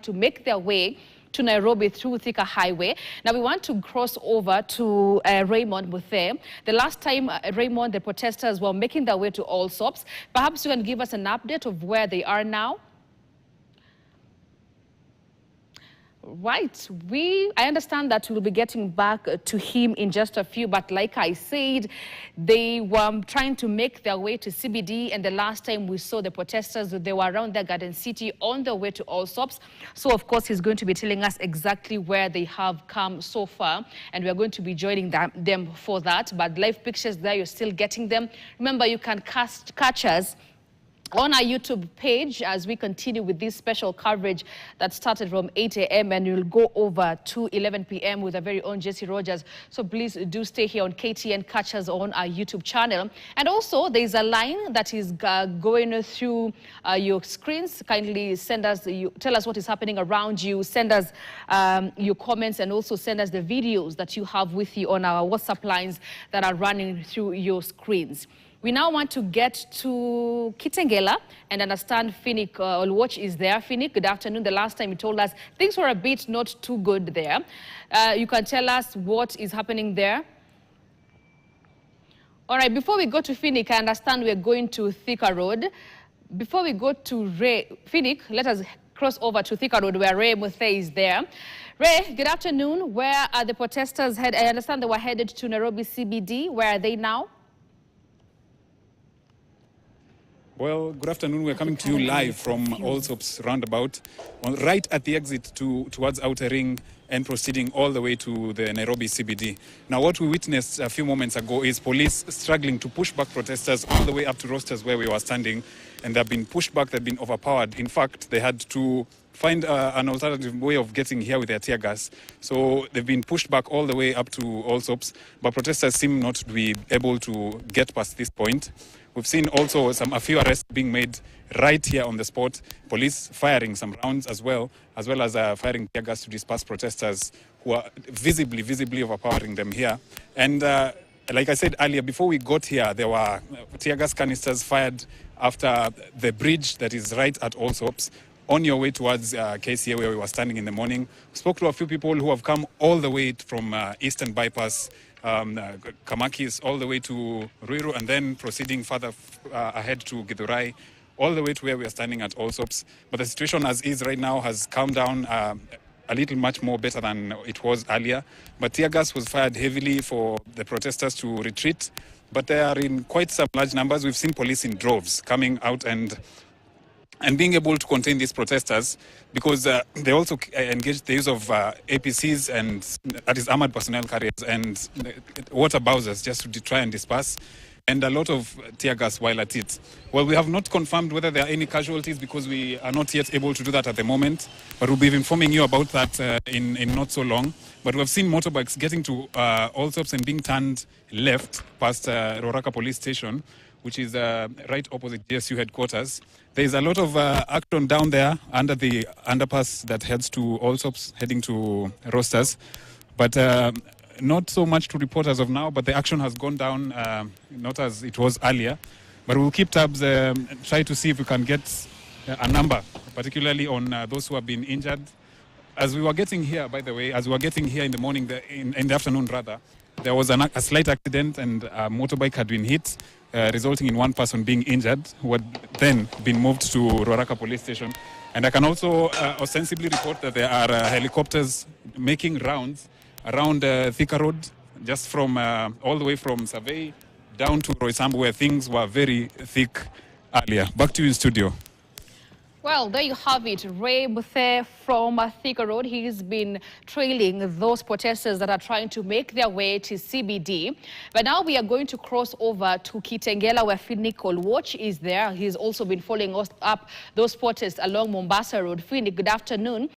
to make their way to Nairobi through Thika Highway. Now we want to cross over to Raymond Muthe. The last time, Raymond, the protesters were making their way to Allsops. Perhaps you can give us an update of where they are now? Right. I understand that we'll be getting back to him in just a few, but like I said, they were trying to make their way to CBD, and the last time we saw the protesters, they were around the Garden City on their way to Allsops. So, of course, he's going to be telling us exactly where they have come so far, and we are going to be joining them for that. But live pictures there, you're still getting them. Remember, you can catch us on our YouTube page as we continue with this special coverage that started from 8 a.m. and will go over to 11 p.m. with our very own Jesse Rogers. So please do stay here on KTN, catch us on our YouTube channel. And also there's a line that is going through your screens. Kindly send us, tell us what is happening around you, send us your comments, and also send us the videos that you have with you on our WhatsApp lines that are running through your screens. We now want to get to Kitengela and understand Phoenix Olwatch is there. Phoenix, good afternoon. The last time you told us things were a bit not too good there. You can tell us what is happening there. All right, before we go to Phoenix, I understand we're going to Thika Road. Before we go to Phoenix, let us cross over to Thika Road where Ray Muthe is there. Ray, good afternoon. Where are the protesters headed? I understand they were headed to Nairobi CBD. Where are they now? Well, good afternoon. We're coming to you live from Allsops roundabout, right at the exit towards Outer Ring and proceeding all the way to the Nairobi CBD. Now, what we witnessed a few moments ago is police struggling to push back protesters all the way up to Roasters where we were standing, and they've been pushed back, they've been overpowered. In fact, they had to find an alternative way of getting here with their tear gas. So they've been pushed back all the way up to Allsops, but protesters seem not to be able to get past this point. We've seen also a few arrests being made right here on the spot, police firing some rounds as well as firing tear gas to disperse protesters who are visibly overpowering them here. And like I said earlier, before we got here, there were tear gas canisters fired after the bridge that is right at Allsops, on your way towards KCA where we were standing in the morning. We spoke to a few people who have come all the way from Eastern Bypass, Kamakis, all the way to Ruiru, and then proceeding further ahead to Githurai, all the way to where we are standing at Allsops. But the situation as is right now has calmed down a little much more better than it was earlier. But tear gas was fired heavily for the protesters to retreat, but they are in quite some large numbers. We've seen police in droves coming out and being able to contain these protesters, because they also engaged the use of APCs, and that is armored personnel carriers, and water bowsers just to try and disperse, and a lot of tear gas while at it. Well, we have not confirmed whether there are any casualties because we are not yet able to do that at the moment, but we'll be informing you about that in not so long. But we've seen motorbikes getting to Allsops and being turned left past Roraka police station, which is right opposite GSU headquarters. There's a lot of action down there under the underpass that heads to Allsops, heading to Roasters. But not so much to report as of now, but the action has gone down, not as it was earlier. But we'll keep tabs, try to see if we can get a number, particularly on those who have been injured. As we were getting here, by the way, as we were getting here in the morning, in the afternoon rather, there was a slight accident and a motorbike had been hit, resulting in one person being injured, who had then been moved to Ruaraka police station. And I can also ostensibly report that there are helicopters making rounds around Thika Road, just from all the way from Survey down to Roysambu, where things were very thick earlier. Back to you in studio. Well, there you have it. Ray Muthe from Thika Road. He's been trailing those protesters that are trying to make their way to CBD. But now we are going to cross over to Kitengela, where Phoenix Olwatch is there. He's also been following us up those protests along Mombasa Road. Phoenix, good afternoon.